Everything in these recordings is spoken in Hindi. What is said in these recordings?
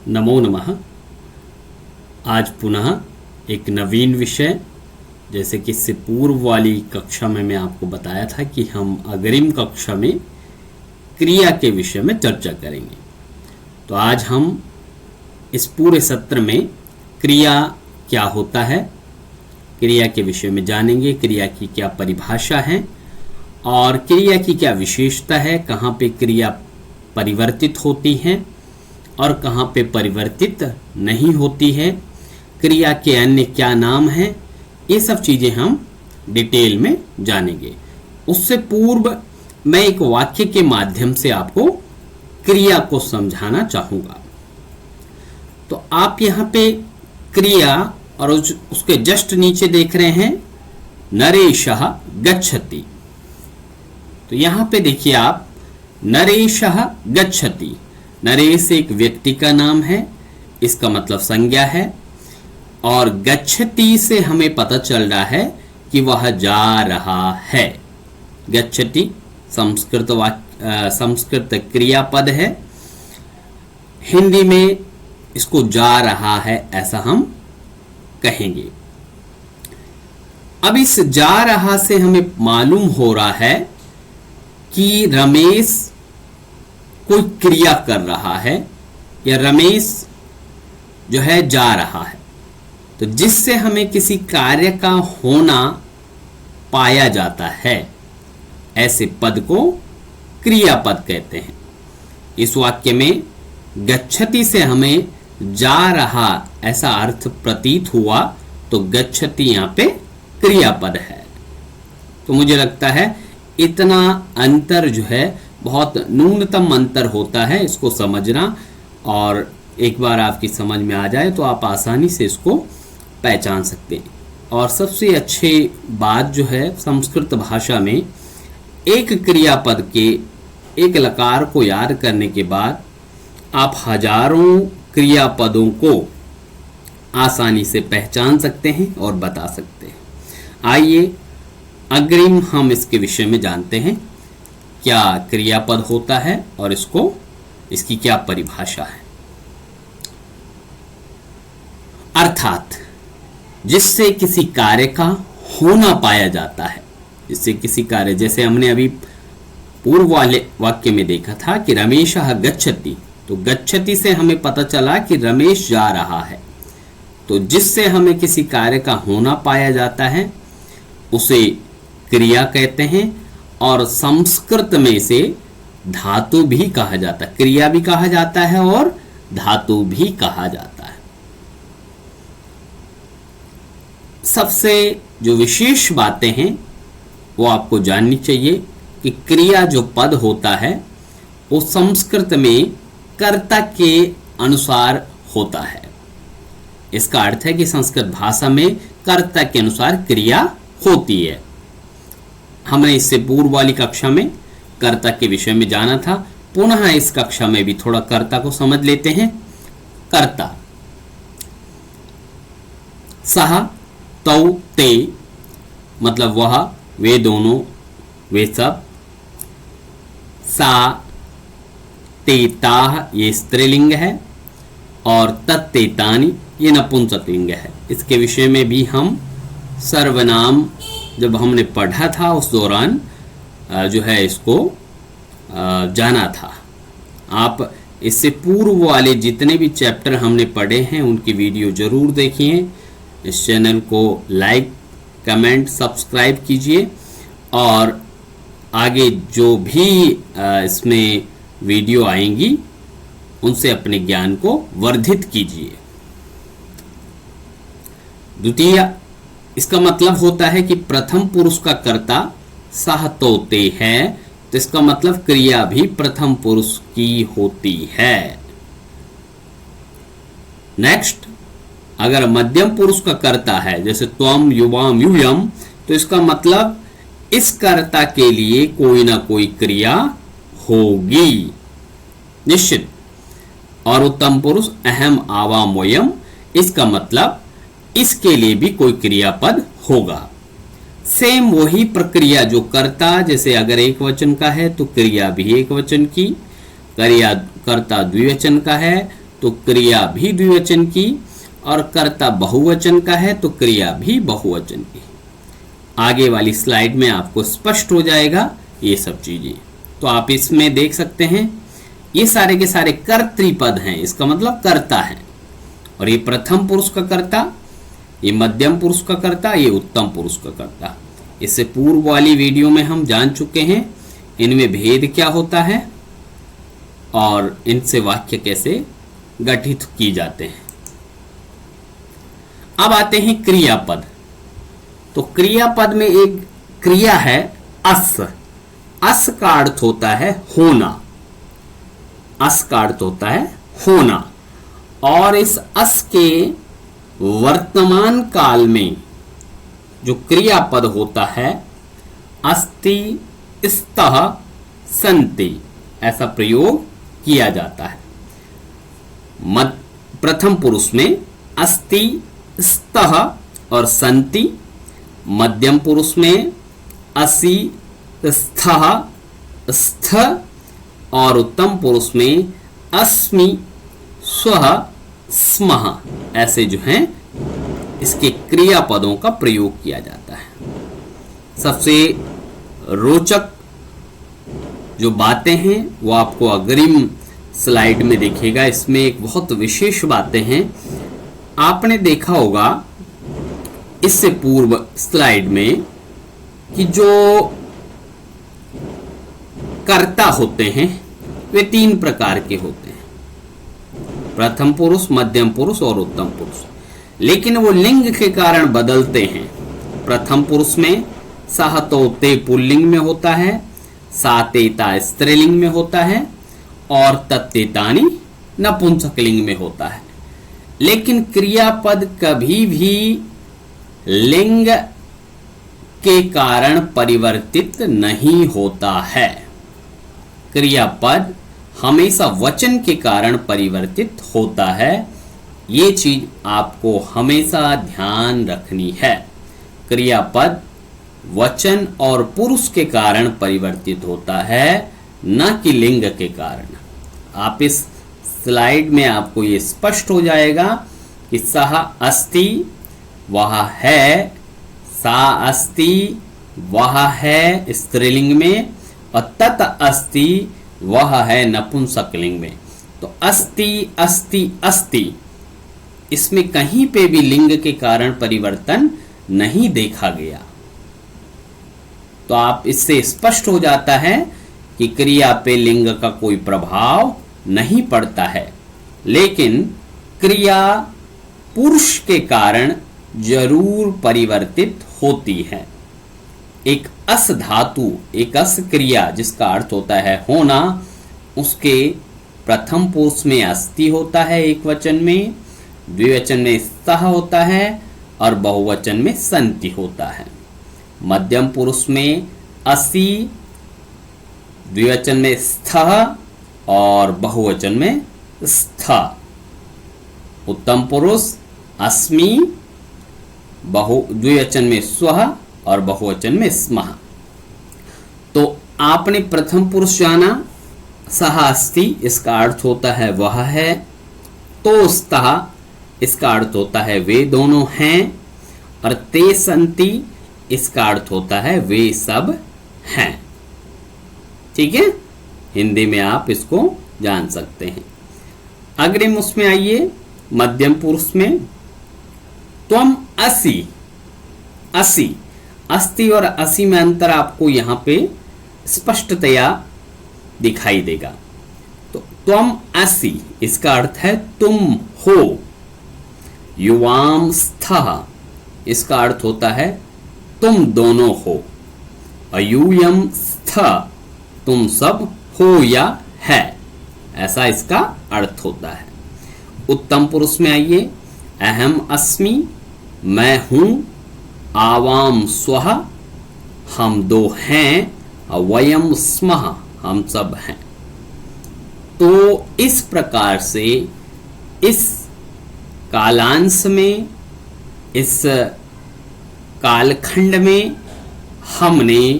नमो नमः। आज पुनः एक नवीन विषय, जैसे कि इससे पूर्व वाली कक्षा में मैं आपको बताया था कि हम अग्रिम कक्षा में क्रिया के विषय में चर्चा करेंगे। तो आज हम इस पूरे सत्र में क्रिया क्या होता है, क्रिया के विषय में जानेंगे। क्रिया की क्या परिभाषा है और क्रिया की क्या विशेषता है, कहाँ पे क्रिया परिवर्तित होती है और कहाँ पे परिवर्तित नहीं होती है, क्रिया के अन्य क्या नाम हैं, ये सब चीज़ें हम डिटेल में जानेंगे। उससे पूर्व मैं एक वाक्य के माध्यम से आपको क्रिया को समझाना चाहूँगा। तो आप यहाँ पे क्रिया और उसके जस्ट नीचे देख रहे हैं नरेशः गच्छति। तो यहाँ पे देखिए आप, नरेशः गच्छति। नरेश एक व्यक्ति का नाम है, इसका मतलब संज्ञा है, और गच्छति से हमें पता चल रहा है कि वह जा रहा है। गच्छति संस्कृत क्रियापद है, हिंदी में इसको जा रहा है ऐसा हम कहेंगे। अब इस जा रहा से हमें मालूम हो रहा है कि रमेश कोई क्रिया कर रहा है या रमेश जो है जा रहा है। तो जिससे हमें किसी कार्य का होना पाया जाता है, ऐसे पद को क्रियापद कहते हैं। इस वाक्य में गच्छति से हमें जा रहा ऐसा अर्थ प्रतीत हुआ, तो गच्छति यहाँ पे क्रियापद है। तो मुझे लगता है इतना अंतर जो है, बहुत न्यूनतम अंतर होता है इसको समझना, और एक बार आपकी समझ में आ जाए तो आप आसानी से इसको पहचान सकते हैं। और सबसे अच्छी बात जो है, संस्कृत भाषा में एक क्रियापद के एक लकार को याद करने के बाद आप हजारों क्रियापदों को आसानी से पहचान सकते हैं और बता सकते हैं। आइए अग्रिम हम इसके विषय में जानते हैं, क्या क्रियापद होता है और इसकी क्या परिभाषा है। अर्थात जिससे किसी कार्य का होना पाया जाता है, जिससे किसी कार्य, जैसे हमने अभी पूर्व वाले वाक्य में देखा था कि रमेशः गच्छति, तो गच्छति से हमें पता चला कि रमेश जा रहा है। तो जिससे हमें किसी कार्य का होना पाया जाता है उसे क्रिया कहते हैं, और संस्कृत में से धातु भी कहा जाता है। क्रिया भी कहा जाता है और धातु भी कहा जाता है। सबसे जो विशेष बातें हैं वो आपको जाननी चाहिए कि क्रिया जो पद होता है वो संस्कृत में कर्ता के अनुसार होता है। इसका अर्थ है कि संस्कृत भाषा में कर्ता के अनुसार क्रिया होती है। हमने इससे पूर्व वाली कक्षा में कर्ता के विषय में जाना था, पुनः इस कक्षा में भी थोड़ा कर्ता को समझ लेते हैं। कर्ता, सह, तौ, ते, मतलब वह, वे दोनों, वे सब। सा, ते, ताह, ये स्त्रीलिंग है, और तत्ते, तानि, ये नपुंसकलिंग है। इसके विषय में भी हम सर्वनाम जब हमने पढ़ा था उस दौरान जो है इसको जाना था। आप इससे पूर्व वाले जितने भी चैप्टर हमने पढ़े हैं उनकी वीडियो जरूर देखिए। इस चैनल को लाइक, कमेंट, सब्सक्राइब कीजिए, और आगे जो भी इसमें वीडियो आएंगी उनसे अपने ज्ञान को वर्धित कीजिए। द्वितीय, इसका मतलब होता है कि प्रथम पुरुष का कर्ता सह, तो, ते है, तो इसका मतलब क्रिया भी प्रथम पुरुष की होती है। नेक्स्ट, अगर मध्यम पुरुष का कर्ता है, जैसे त्वम, युवाम, यूयम, तो इसका मतलब इस कर्ता के लिए कोई ना कोई क्रिया होगी निश्चित। और उत्तम पुरुष अहम, आवाम, वयम, इसका मतलब इसके लिए भी कोई क्रियापद होगा। सेम वही प्रक्रिया जो कर्ता, जैसे अगर एक वचन का है तो क्रिया भी एक वचन की, कर्ता द्विवचन का है तो क्रिया भी द्विवचन की, और कर्ता बहुवचन का है तो क्रिया भी बहुवचन की। आगे वाली स्लाइड में आपको स्पष्ट हो जाएगा ये सब चीजें। तो आप इसमें देख सकते हैं ये सारे के सारे कर्तृपद हैं, इसका मतलब कर्ता है। और ये प्रथम पुरुष का कर्ता, ये मध्यम पुरुष का कर्ता, ये उत्तम पुरुष का कर्ता। इससे पूर्व वाली वीडियो में हम जान चुके हैं इनमें भेद क्या होता है और इनसे वाक्य कैसे गठित की जाते हैं। अब आते हैं क्रियापद। तो क्रियापद में एक क्रिया है अस। अस का अर्थ होता है होना। अस का अर्थ होता है होना। और इस अस के वर्तमान काल में जो क्रियापद होता है अस्ति, स्तः, सन्ति, ऐसा प्रयोग किया जाता है। प्रथम पुरुष में अस्ति, स्तः और सन्ति, मध्यम पुरुष में असि, स्थः, स्थ और उत्तम पुरुष में अस्मि, स्वः, स्मः, ऐसे जो हैं इसके क्रियापदों का प्रयोग किया जाता है। सबसे रोचक जो बातें हैं वो आपको अग्रिम स्लाइड में देखिएगा। इसमें एक बहुत विशेष बातें हैं। आपने देखा होगा इससे पूर्व स्लाइड में कि जो कर्ता होते हैं वे 3 प्रकार के होते हैं, प्रथम पुरुष, मध्यम पुरुष और उत्तम पुरुष। लेकिन वो लिंग के कारण बदलते हैं। प्रथम पुरुष में सह तो ते पुल्लिंग में होता है, सातेता स्त्रीलिंग में होता है और तत्तेतानी नपुंसकलिंग में होता है। लेकिन क्रियापद कभी भी लिंग के कारण परिवर्तित नहीं होता है। क्रियापद हमेशा वचन के कारण परिवर्तित होता है। ये चीज आपको हमेशा ध्यान रखनी है। क्रियापद वचन और पुरुष के कारण परिवर्तित होता है, न कि लिंग के कारण। आप इस स्लाइड में आपको ये स्पष्ट हो जाएगा कि सह अस्ति वह है, सा अस्ति वह है स्त्रीलिंग में, और तत् अस्ति वह है नपुंसकलिंग में। तो अस्ति अस्ति अस्ति इसमें कहीं पे भी लिंग के कारण परिवर्तन नहीं देखा गया। तो आप इससे स्पष्ट हो जाता है कि क्रिया पे लिंग का कोई प्रभाव नहीं पड़ता है। लेकिन क्रिया पुरुष के कारण जरूर परिवर्तित होती है। एक अस धातु, एक अस क्रिया जिसका अर्थ होता है होना, उसके प्रथम पुरुष में अस्ति होता है एक वचन में, द्विवचन में स्तः होता है और बहुवचन में सन्ति होता है। मध्यम पुरुष में असि, द्विवचन में स्थः और बहुवचन में स्थ। उत्तम पुरुष अस्मि, द्विवचन में स्वः और बहुवचन में स्मः। तो आपने प्रथम पुरुष जाना, सह अस्ति इसका अर्थ होता है वह है, तो स्तः इसका अर्थ होता है वे दोनों हैं, और ते सन्ति इसका अर्थ होता है वे सब हैं। ठीक है, हिंदी में आप इसको जान सकते हैं। अग्रिम उसमें आइए, मध्यम पुरुष में त्वम असि, असि, अस्ति और असि में अंतर आपको यहां पे स्पष्टतया दिखाई देगा। तो त्वम असि इसका अर्थ है तुम हो। युवाम स्थः इसका अर्थ होता है तुम दोनों हो। अयूयम स्थ तुम सब हो या है, ऐसा इसका अर्थ होता है। उत्तम पुरुष में आइए, अहम अस्मि मैं हूं, आवाम स्वः हम दो हैं, वयम स्मः हम सब हैं। तो इस प्रकार से इस कालांश में, इस कालखंड में हमने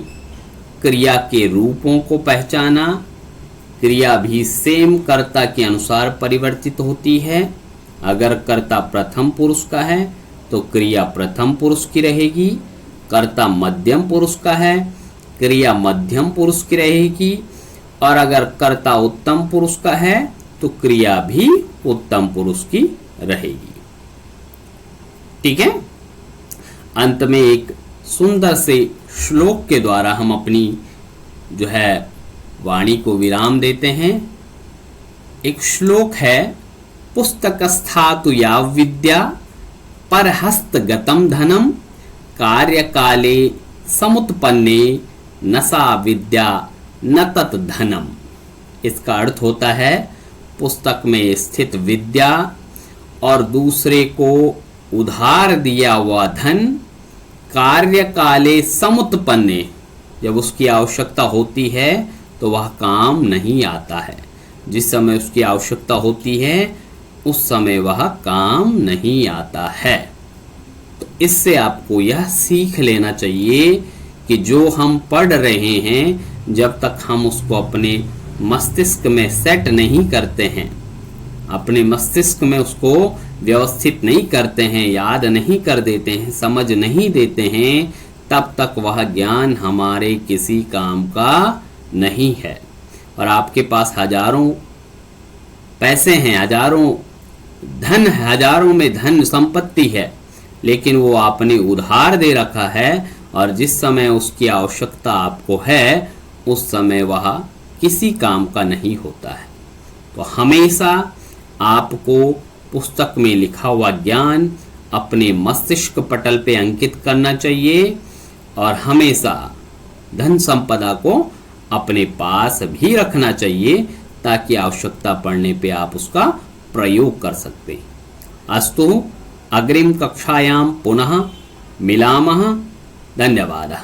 क्रिया के रूपों को पहचाना, क्रिया भी सेम कर्ता के अनुसार परिवर्तित होती है। अगर कर्ता प्रथम पुरुष का है तो क्रिया प्रथम पुरुष की रहेगी। कर्ता मध्यम पुरुष का है, क्रिया मध्यम पुरुष की रहेगी। और अगर कर्ता उत्तम पुरुष का है तो क्रिया भी उत्तम पुरुष की रहेगी। ठीक है। अंत में एक सुंदर से श्लोक के द्वारा हम अपनी जो है वाणी को विराम देते हैं। एक श्लोक है, पुस्तकस्थातु या विद्या परहस्तगतम धनम कार्यकाले समुत्पन्ने न सा विद्या न तत् धनम। इसका अर्थ होता है, पुस्तक में स्थित विद्या और दूसरे को उधार दिया हुआ धन कार्यकाले समुत्पन्ने, जब उसकी आवश्यकता होती है तो वह काम नहीं आता है। जिस समय उसकी आवश्यकता होती है उस समय वह काम नहीं आता है। तो इससे आपको यह सीख लेना चाहिए कि जो हम पढ़ रहे हैं, जब तक हम उसको अपने मस्तिष्क में सेट नहीं करते हैं, अपने मस्तिष्क में उसको व्यवस्थित नहीं करते हैं, याद नहीं कर देते हैं, समझ नहीं देते हैं, तब तक वह ज्ञान हमारे किसी काम का नहीं है। और आपके पास हजारों पैसे हैं, हजारों धन, हजारों में धन संपत्ति है, लेकिन वो आपने उधार दे रखा है और जिस समय उसकी आवश्यकता आपको है उस समय वह किसी काम का नहीं होता है। तो हमेशा आपको पुस्तक में लिखा हुआ ज्ञान अपने मस्तिष्क पटल पे अंकित करना चाहिए और हमेशा धन संपदा को अपने पास भी रखना चाहिए ताकि आवश्यकता पड़ने पे आप उसका प्रयोग कर सकते। अस्तु अग्रिम कक्षायां पुनः मिलामः। धन्यवादः।